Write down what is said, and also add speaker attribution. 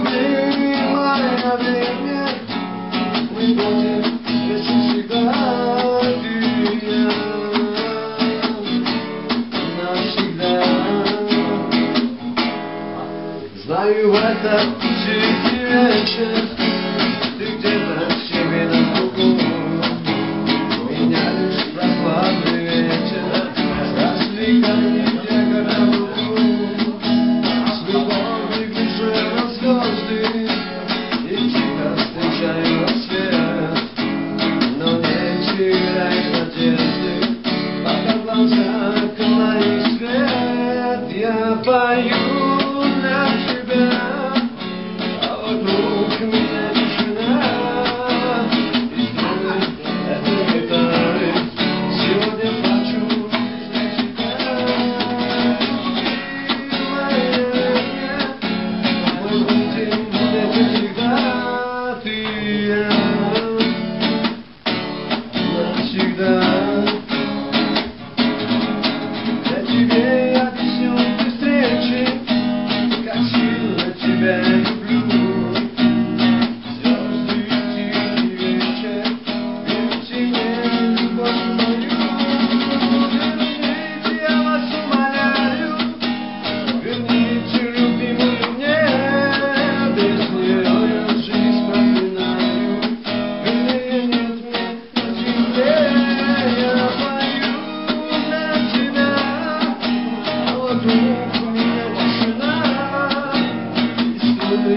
Speaker 1: любимое время мы будем вместе всегда, ты и я, навсегда. Знаю, в этот тихий вечер ты где-то в себе на кругу. Меня лишь прохладный ветер развлекает я городу. С любовью гляжу на звезды и тихо встречаю рассвет. Но не теряй надежды, пока в глазах моих свет. Я пою для тебя, а вокруг меня тишина. И струны этой гитары сегодня плачу для тебя. Мы будем вместе всегда, ты и я, навсегда. Для тебя я объясню при встрече, как сильно тебя люблю. Звезды и тихий вечер, верьте мне любовь мою. Верните, я вас умоляю, верните любимую мне. Без нее я жизнь проклинаю, вернее нет мне на земле. Я пою для тебя, а вокруг меня тишина. И струны